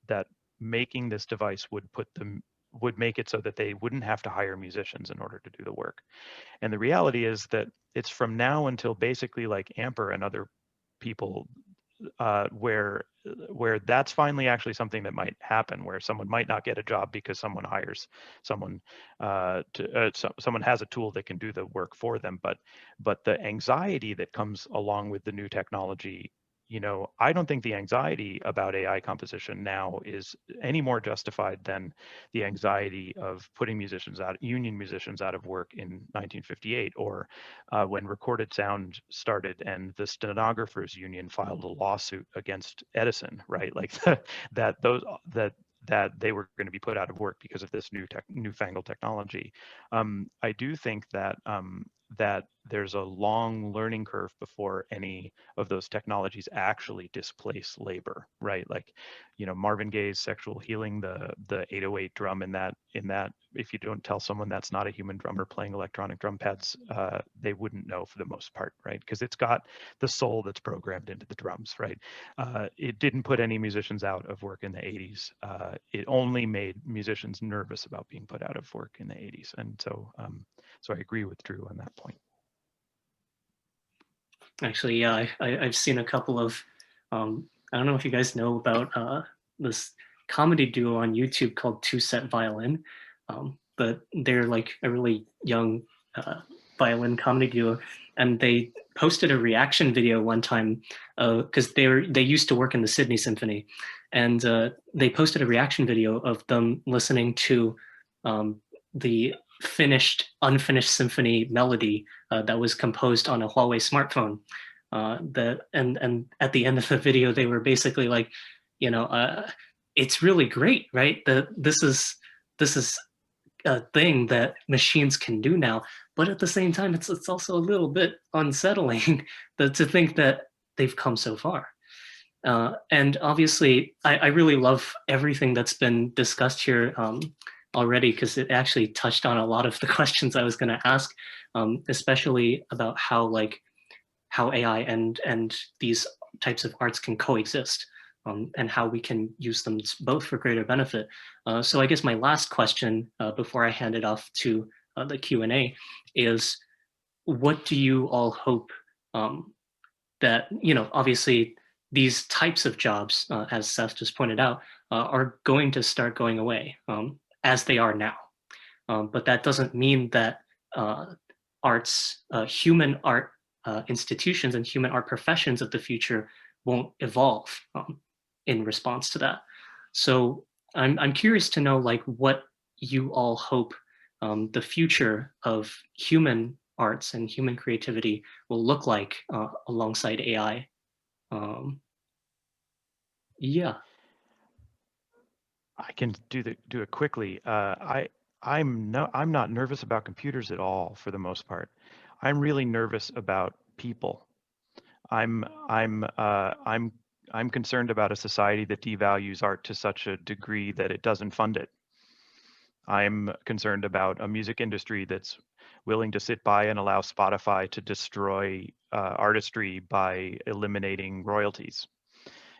that making this device would make it so that they wouldn't have to hire musicians in order to do the work. And the reality is that it's from now until basically like Amper and other people where that's finally actually something that might happen, where someone might not get a job because someone hires someone someone has a tool that can do the work for them. But the anxiety that comes along with the new technology, you know, I don't think the anxiety about AI composition now is any more justified than the anxiety of putting union musicians out of work in 1958, or when recorded sound started and the stenographers union filed a lawsuit against Edison, right? Like that they were going to be put out of work because of this newfangled technology. I do think that that there's a long learning curve before any of those technologies actually displace labor, right? Like, you know, Marvin Gaye's Sexual Healing, the 808 drum in that, if you don't tell someone that's not a human drummer playing electronic drum pads, they wouldn't know for the most part, right? Because it's got the soul that's programmed into the drums, right? It didn't put any musicians out of work in the 80s. It only made musicians nervous about being put out of work in the 80s. And so, so I agree with Drew on that point. Actually, yeah, I've seen a couple of, I don't know if you guys know about this comedy duo on YouTube called Two Set Violin, but they're like a really young violin comedy duo, and they posted a reaction video one time because they used to work in the Sydney Symphony, and they posted a reaction video of them listening to the unfinished symphony melody that was composed on a Huawei smartphone. And at the end of the video, they were basically like, you know, it's really great, right? This is a thing that machines can do now, but at the same time, it's also a little bit unsettling to think that they've come so far. And obviously, I really love everything that's been discussed here already, because it actually touched on a lot of the questions I was going to ask, especially about how AI and these types of arts can coexist, and how we can use them both for greater benefit. So I guess my last question before I hand it off to the Q&A is, what do you all hope that, you know, obviously these types of jobs, as Seth just pointed out, are going to start going away, as they are now. But that doesn't mean that human art institutions and human art professions of the future won't evolve in response to that. So I'm curious to know, like, what you all hope the future of human arts and human creativity will look like alongside AI. Yeah. I can do it quickly. I'm not nervous about computers at all for the most part. I'm really nervous about people. I'm concerned about a society that devalues art to such a degree that it doesn't fund it. I'm concerned about a music industry that's willing to sit by and allow Spotify to destroy artistry by eliminating royalties.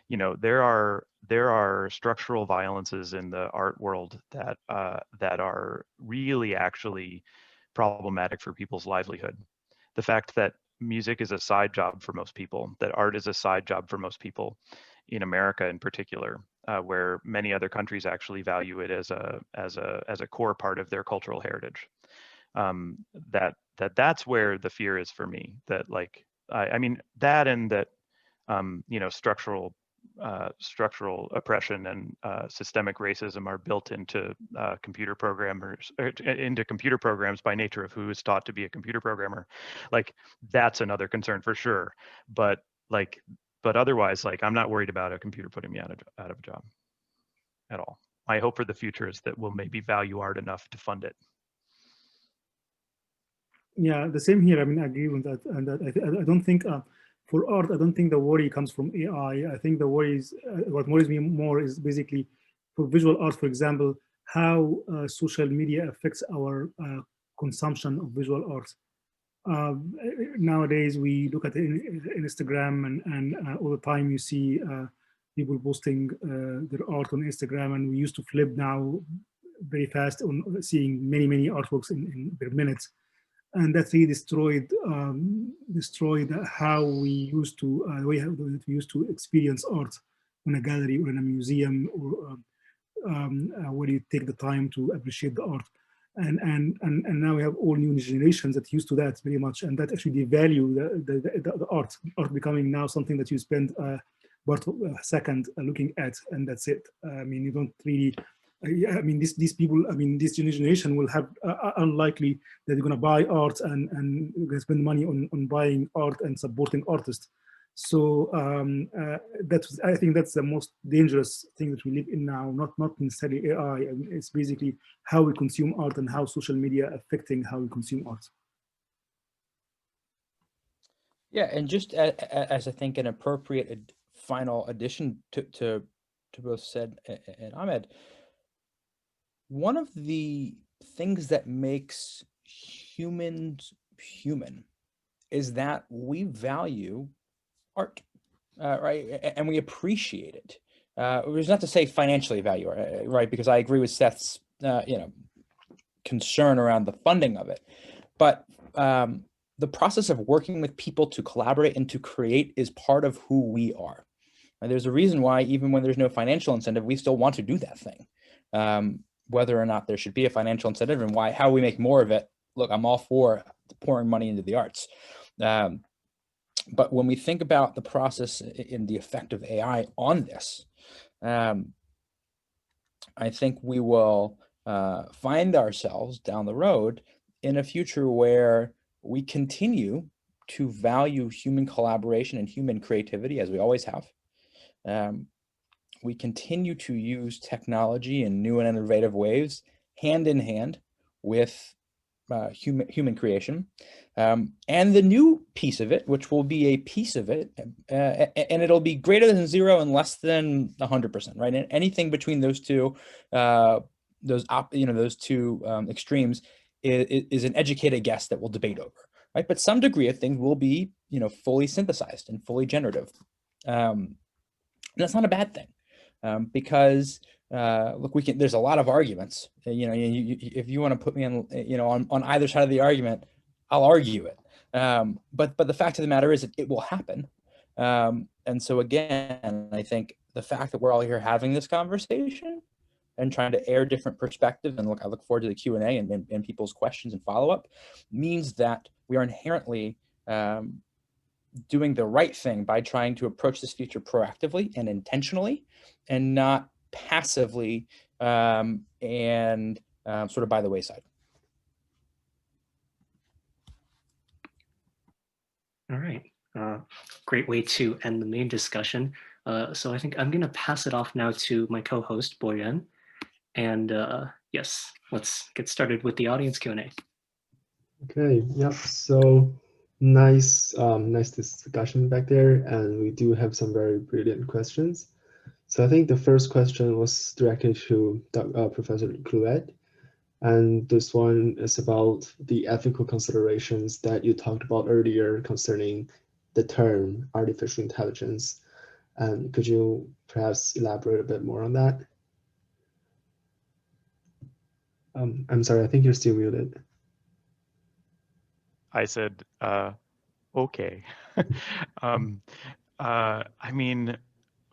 You know, there are structural violences in the art world that are really actually problematic for people's livelihood. The fact that music is a side job for most people, that art is a side job for most people in America in particular, where many other countries actually value it as a core part of their cultural heritage. That's where the fear is for me. That, like, I mean, that, and that, you know, structural oppression and systemic racism are built into computer programs by nature of who is taught to be a computer programmer. Like, that's another concern for sure. But otherwise, like, I'm not worried about a computer putting me out of a job at all. My hope for the future is that we'll maybe value art enough to fund it. Yeah, the same here. I mean, I agree with that. And that I don't think for art, I don't think the worry comes from AI. I think the worry is what worries me more is basically for visual art, for example, how social media affects our consumption of visual art. Nowadays, we look at Instagram, and all the time you see people posting their art on Instagram, and we used to flip now very fast on seeing many artworks in per minute, and that really destroyed how we used to the way we used to experience art in a gallery or in a museum, or where you take the time to appreciate the art. And now we have all new generations that used to that very much, and that actually devalue the art becoming now something that you spend part of a second looking at, and that's it. I mean, you don't really. I mean, these people. I mean, this generation will have unlikely that they're going to buy art and going to spend money on buying art and supporting artists. So I think that's the most dangerous thing that we live in now. Not necessarily AI. I mean, it's basically how we consume art and how social media affecting how we consume art. Yeah, and just as I think an appropriate final addition to both Seth and Ahmed, one of the things that makes humans human is that we value art, right? And we appreciate it. It's not to say financially value it, right? Because I agree with Seth's, concern around the funding of it. But the process of working with people to collaborate and to create is part of who we are. And there's a reason why, even when there's no financial incentive, we still want to do that thing. Whether or not there should be a financial incentive and how we make more of it. Look, I'm all for pouring money into the arts. But when we think about the process and the effect of AI on this, I think we will find ourselves down the road in a future where we continue to value human collaboration and human creativity, as we always have. We continue to use technology in new and innovative ways, hand in hand with human creation. And the new piece of it, which will be a piece of it, and it'll be greater than 0 and less than 100%, right? And anything between those two, those two extremes is an educated guess that we'll debate over, right? But some degree of things will be, fully synthesized and fully generative. And that's not a bad thing. Because look, there's a lot of arguments. If you want to put me on either side of the argument, I'll argue it. But the fact of the matter is, it will happen. And so again, I think the fact that we're all here having this conversation and trying to air different perspectives, and I look forward to the Q&A and people's questions and follow-up, means that we are inherently doing the right thing by trying to approach this future proactively and intentionally, and not passively and sort of by the wayside. All right. Great way to end the main discussion. So I think I'm going to pass it off now to my co-host, Boyan. And yes, let's get started with the audience Q&A. Okay, yep. So nice discussion back there. And we do have some very brilliant questions. So I think the first question was directed to Professor Clewett. And this one is about the ethical considerations that you talked about earlier concerning the term artificial intelligence. And could you perhaps elaborate a bit more on that? I'm sorry, I think you're still muted. I said, okay. I mean,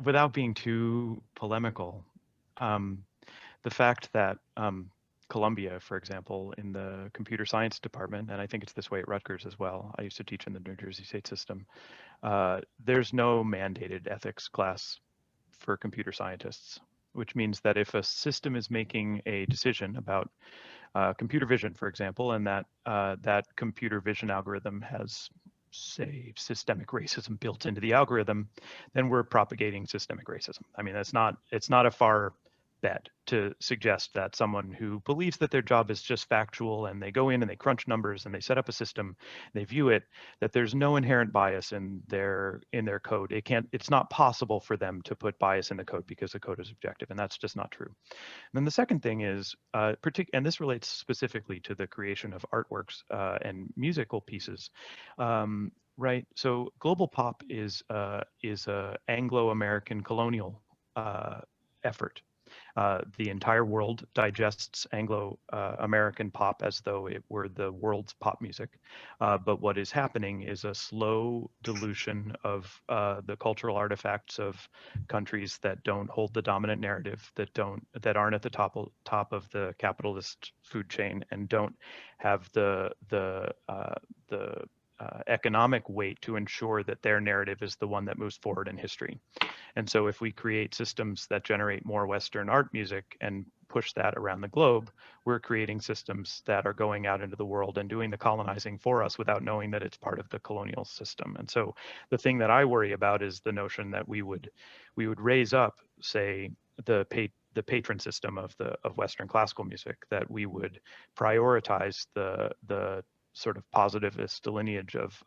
without being too polemical, the fact that Columbia, for example, in the computer science department, and I think it's this way at Rutgers as well. I used to teach in the New Jersey state system. There's no mandated ethics class for computer scientists, which means that if a system is making a decision about computer vision, for example, and that computer vision algorithm has, say, systemic racism built into the algorithm, then we're propagating systemic racism. I mean, it's not a far bet to suggest that someone who believes that their job is just factual and they go in and they crunch numbers and they set up a system, they view it, that there's no inherent bias in their code. It's not possible for them to put bias in the code because the code is objective, and that's just not true. And then the second thing is, and this relates specifically to the creation of artworks and musical pieces. Right, so global pop is a Anglo-American colonial effort. The entire world digests Anglo-American pop as though it were the world's pop music. But what is happening is a slow dilution of the cultural artifacts of countries that don't hold the dominant narrative, that aren't at the top of the capitalist food chain, and don't have the economic weight to ensure that their narrative is the one that moves forward in history. And so if we create systems that generate more Western art music and push that around the globe, we're creating systems that are going out into the world and doing the colonizing for us without knowing that it's part of the colonial system. And so the thing that I worry about is the notion that we would raise up, say, the patron system of Western classical music, that we would prioritize the sort of positivist lineage of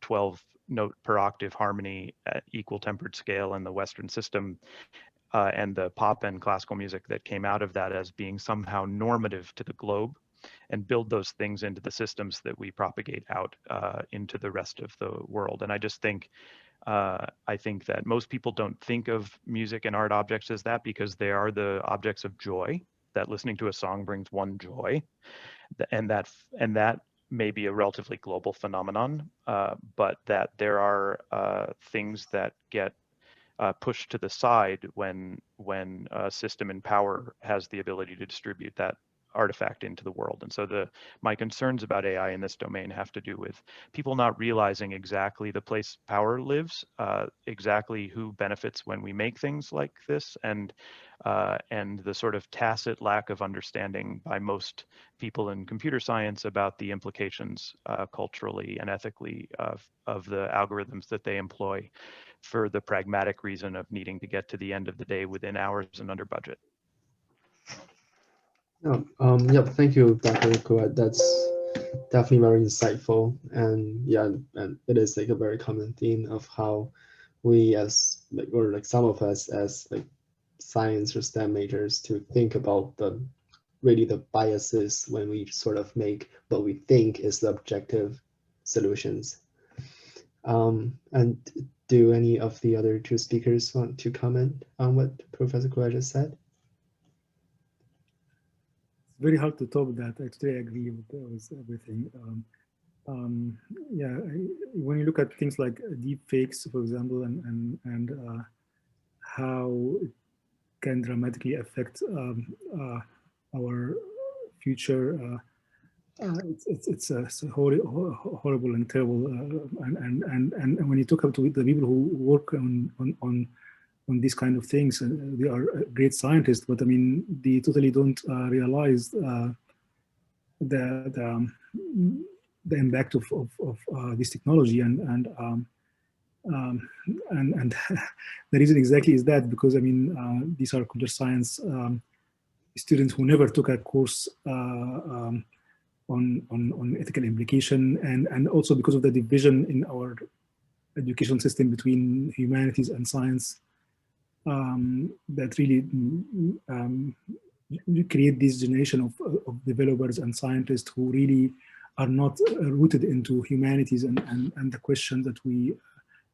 12-note per octave harmony at equal tempered scale in the Western system, and the pop and classical music that came out of that as being somehow normative to the globe, and build those things into the systems that we propagate out into the rest of the world. And I just think, I think that most people don't think of music and art objects as that, because they are the objects of joy, that listening to a song brings one joy. And that may be a relatively global phenomenon, but that there are things that get pushed to the side when a system in power has the ability to distribute that artifact into the world. And so my concerns about AI in this domain have to do with people not realizing exactly the place power lives, exactly who benefits when we make things like this, and the sort of tacit lack of understanding by most people in computer science about the implications culturally and ethically of the algorithms that they employ, for the pragmatic reason of needing to get to the end of the day within hours and under budget. Yep, thank you, Dr. Clewett. That's definitely very insightful. And yeah, and it is like a very common theme of how we or some of us as like science or STEM majors to think about the biases when we sort of make what we think is the objective solutions. And do any of the other two speakers want to comment on what Professor Clewett just said? It's very hard to top that. I totally agree with everything. Yeah, when you look at things like deep fakes, for example, and how it can dramatically affect our future, it's horrible and terrible. And when you talk to the people who work on these kind of things, they are great scientists, but I mean, they totally don't realize the impact of this technology, and the reason exactly is that because I mean these are computer science students who never took a course on ethical implication, and also because of the division in our education system between humanities and science, that really create this generation of developers and scientists who really are not rooted into humanities and the questions that we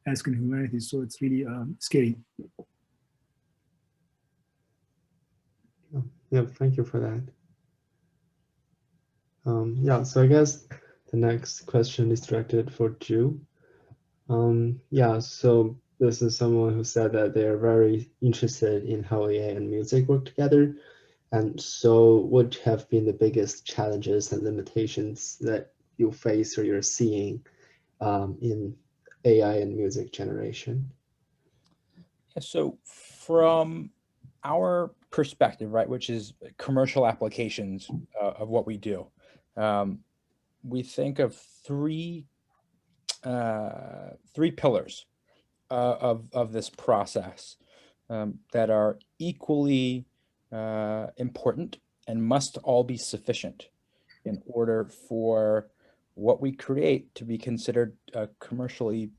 ask in humanities. So it's really scary. Yeah, thank you for that. Yeah, so I guess the next question is directed for Drew. Yeah, so this is someone who said that they're very interested in how AI and music work together. And so what have been the biggest challenges and limitations that you face or you're seeing in AI and music generation? Yeah, so from our perspective, right, which is commercial applications of what we do, we think of three pillars of this process that are equally important and must all be sufficient in order for what we create to be considered a commercially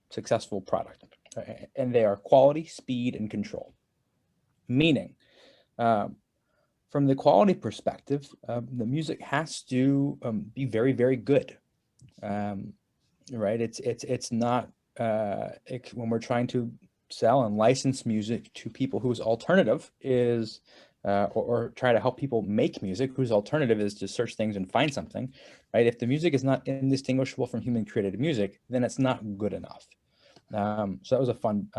successful product. And they are quality, speed, and control. Meaning, from the quality perspective, the music has to be very, very good. Right? It's not when we're trying to sell and license music to people whose alternative is or try to help people make music whose alternative is to search things and find something, right? If the music is not indistinguishable from human created music, then it's not good enough. So that was a fun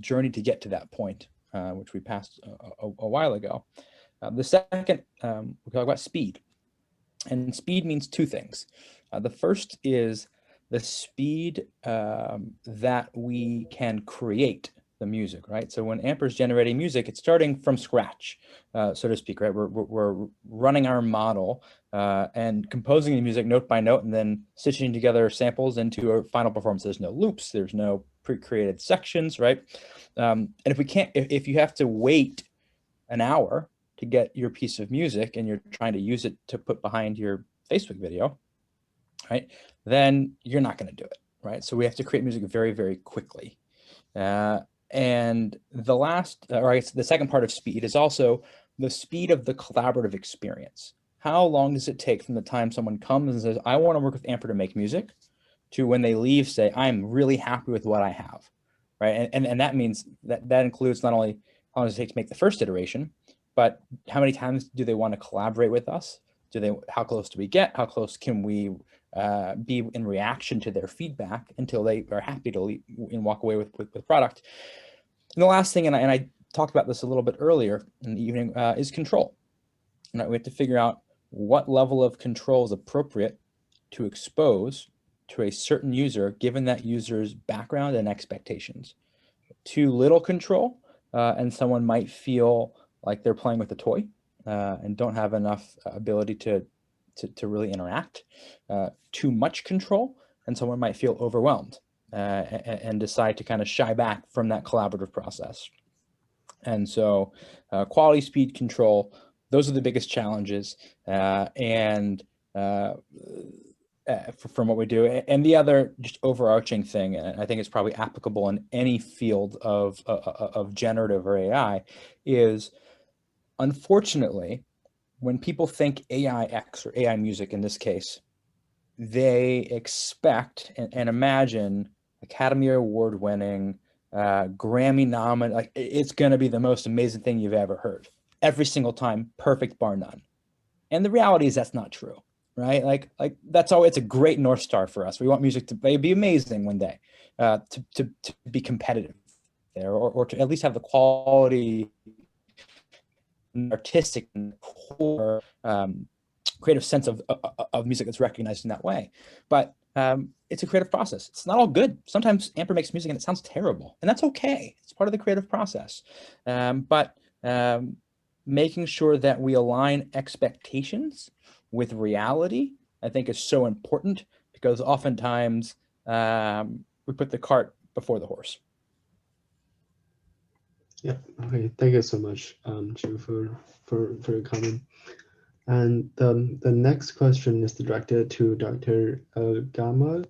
journey to get to that point, which we passed a while ago. The second, we talk about speed. And speed means two things. The first is the speed that we can create the music, right? So when Amper's generating music, it's starting from scratch, so to speak, right? We're running our model and composing the music note by note and then stitching together samples into a final performance. There's no loops, there's no pre-created sections, right? And if you have to wait an hour to get your piece of music and you're trying to use it to put behind your Facebook video, right, then you're not going to do it, right? So we have to create music very, very quickly. And the last, or I guess the second part of speed is also the speed of the collaborative experience. How long does it take from the time someone comes and says, I want to work with Amper to make music, to when they leave, say, I'm really happy with what I have, right? And that means that includes not only how long does it take to make the first iteration, but how many times do they want to collaborate with us? How close do we get? How close can we be in reaction to their feedback until they are happy to leave and walk away with product? And the last thing, and I talked about this a little bit earlier in the evening, is control. Right? We have to figure out what level of control is appropriate to expose to a certain user, given that user's background and expectations. Too little control, and someone might feel like they're playing with a toy and don't have enough ability to really interact. Too much control, and someone might feel overwhelmed and decide to kind of shy back from that collaborative process. And so quality, speed, control, those are the biggest challenges. From what we do. And the other just overarching thing, and I think it's probably applicable in any field of generative or AI, is unfortunately, when people think AI X or AI music in this case, they expect and imagine Academy Award winning, Grammy nominated, like it's going to be the most amazing thing you've ever heard. Every single time, perfect bar none. And the reality is that's not true. Right? Like that's all. It's a great North Star for us. We want music to be amazing one day, to be competitive there, or to at least have the quality, artistic, core, creative sense of music that's recognized in that way. But it's a creative process. It's not all good. Sometimes Amper makes music and it sounds terrible, and that's okay. It's part of the creative process. But making sure that we align expectations with reality, I think, is so important, because oftentimes we put the cart before the horse. Yeah. Okay. Thank you so much, Drew, for your comment. And the next question is directed to Dr. Elgammal,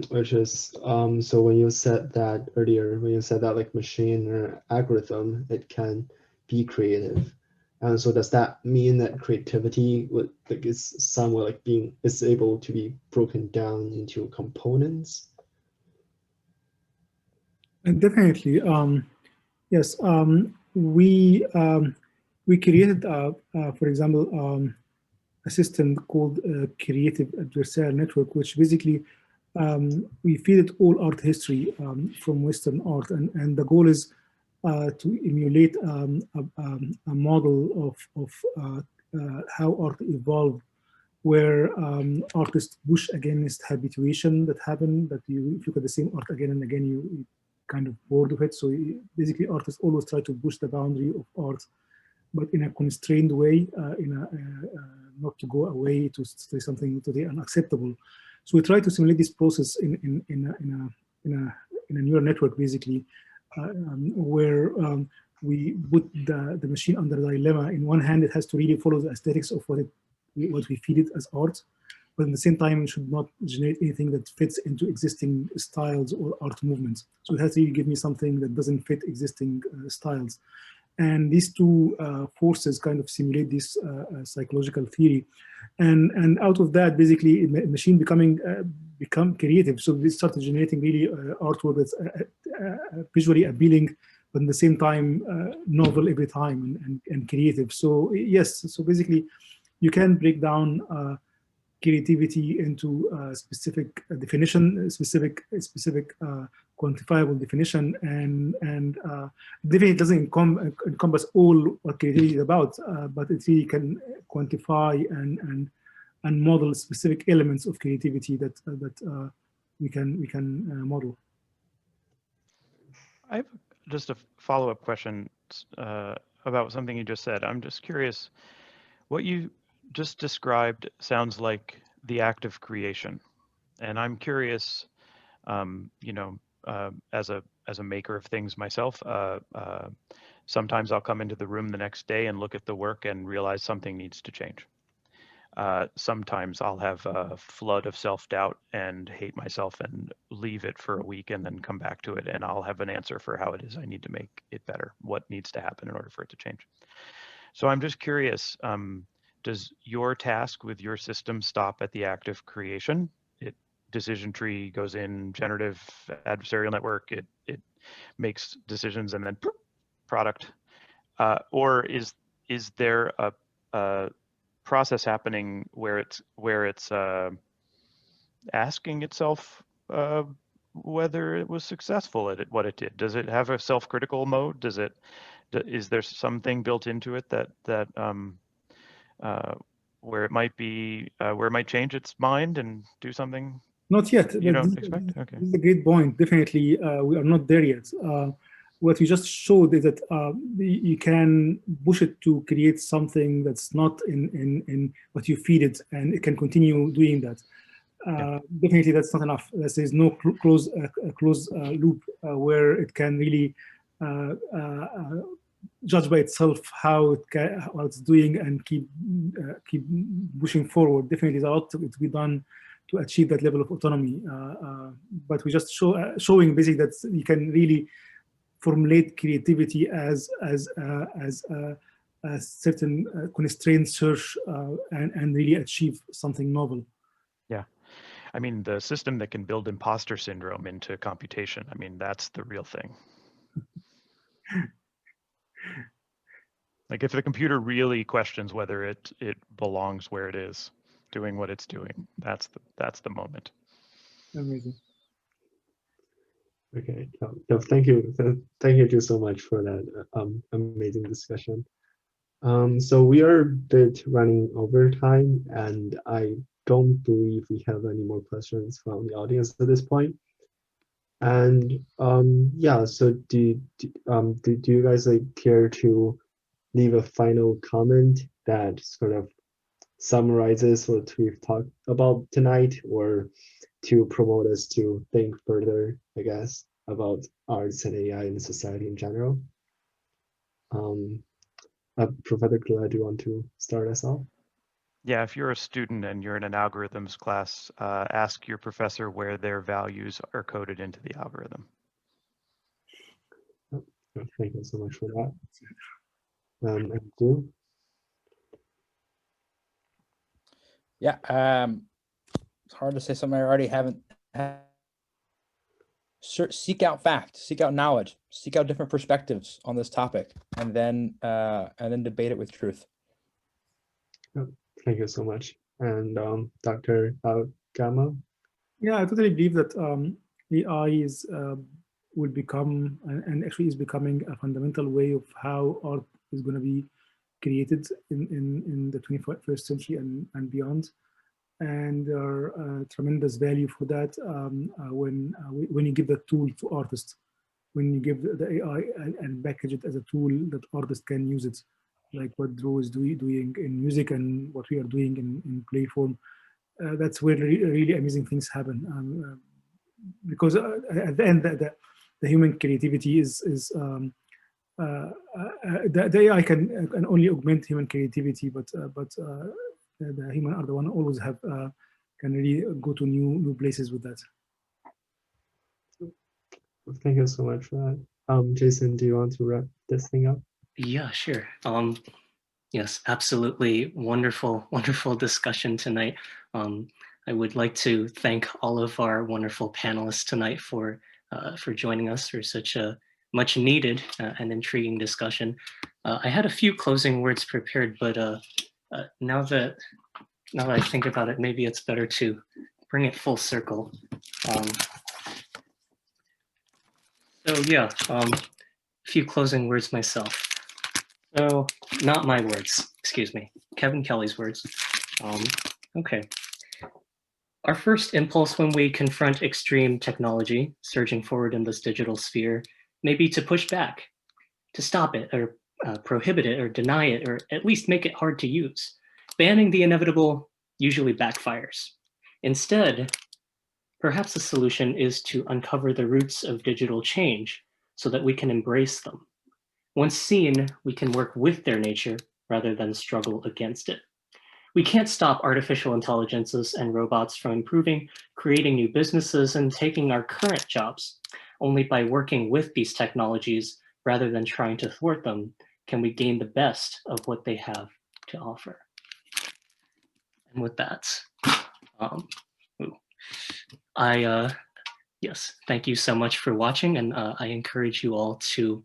which is so when you said that earlier, when you said that like machine or algorithm, it can be creative. And so does that mean that creativity is somewhat like is able to be broken down into components? And definitely, yes. We created, for example, a system called Creative Adversary Network, which basically we feed it all art history from Western art, and the goal is to emulate a model of how art evolved, where artists push against habituation that happen, that if you look at the same art again and again, you kind of bored of it. So basically artists always try to push the boundary of art, but in a constrained way, not to go away to say something totally unacceptable. So we try to simulate this process in a neural network, basically, where we put the machine under the dilemma. In one hand, it has to really follow the aesthetics of what we feed it as art, but at the same time, it should not generate anything that fits into existing styles or art movements. So it has to really give me something that doesn't fit existing styles. And these two forces kind of simulate this psychological theory. And out of that, basically, machine become creative. So we started generating really artwork that's visually appealing, but at the same time, novel every time and creative. So yes, so basically, you can break down creativity into specific definition, specific quantifiable definition, and definitely it doesn't encompass all what creativity is about, but it really can quantify and model specific elements of creativity that we can model. I have just a follow-up question about something you just said. I'm just curious, what you just described sounds like the act of creation, and I'm curious, you know, as a maker of things myself, sometimes I'll come into the room the next day and look at the work and realize something needs to change. Sometimes I'll have a flood of self-doubt and hate myself and leave it for a week and then come back to it, and I'll have an answer for how it is I need to make it better, what needs to happen in order for it to change. So I'm just curious, does your task with your system stop at the act of creation? Decision tree goes in, generative adversarial network, it makes decisions and then product, or is there a process happening where it's asking itself whether it was successful at what it did? Does it have a self-critical mode? Is there something built into it that where it might change its mind and do something? Not yet. You don't expect? Okay. This is a great point. Definitely, we are not there yet. What we just showed is that you can push it to create something that's not in what you feed it, and it can continue doing that. Definitely, that's not enough. There's no close loop where it can really judge by itself how it's doing and keep pushing forward. Definitely, there's a lot to be done to achieve that level of autonomy. But we just showing basically that you can really formulate creativity as a certain constrained search and really achieve something novel. Yeah. I mean, the system that can build imposter syndrome into computation, I mean, that's the real thing. Like if the computer really questions whether it belongs where it is, doing what it's doing, that's the moment. Amazing. Okay, no, thank you so much for that amazing discussion. So we are a bit running over time, and I don't believe we have any more questions from the audience at this point. And yeah, so do you guys care to leave a final comment that sort of summarizes what we've talked about tonight, or to promote us to think further, I guess, about arts and AI in society in general? Professor Clewett, do you want to start us off? Yeah, if you're a student and you're in an algorithms class, ask your professor where their values are coded into the algorithm. Thank you so much for that. And Drew? Yeah, it's hard to say something I already haven't. Seek out facts, seek out knowledge, seek out different perspectives on this topic, and then debate it with truth. Thank you so much. And Dr. Elgammal? Yeah, I totally believe that AI will become, and actually is becoming, a fundamental way of how art is going to be created in the 21st century and beyond. And there are tremendous value for that when you give the tool to artists, when you give the AI and package it as a tool that artists can use it, like what Drew is doing in music and what we are doing in play form. That's where really amazing things happen. Because at the end, the human creativity the AI can only augment human creativity, but the human are the one who always have can really go to new places with that. Thank you so much for that. Jason, do you want to wrap this thing up? Yeah, sure. Yes, absolutely wonderful, wonderful discussion tonight. I would like to thank all of our wonderful panelists tonight for joining us for such a much needed and intriguing discussion. I had a few closing words prepared, but now that I think about it, maybe it's better to bring it full circle. So yeah, a few closing words myself. So not my words, excuse me, Kevin Kelly's words. Okay. Our first impulse when we confront extreme technology surging forward in this digital sphere may be to push back, to stop it or prohibit it or deny it, or at least make it hard to use. Banning the inevitable usually backfires. Instead, perhaps the solution is to uncover the roots of digital change so that we can embrace them. Once seen, we can work with their nature rather than struggle against it. We can't stop artificial intelligences and robots from improving, creating new businesses, and taking our current jobs. Only by working with these technologies rather than trying to thwart them can we gain the best of what they have to offer. And with that, yes, thank you so much for watching, and I encourage you all to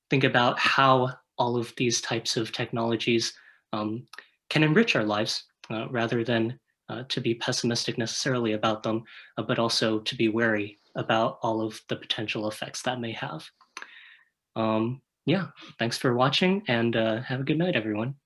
think about how all of these types of technologies can enrich our lives rather than to be pessimistic necessarily about them, but also to be wary about all of the potential effects that may have. Yeah, thanks for watching, and have a good night, everyone.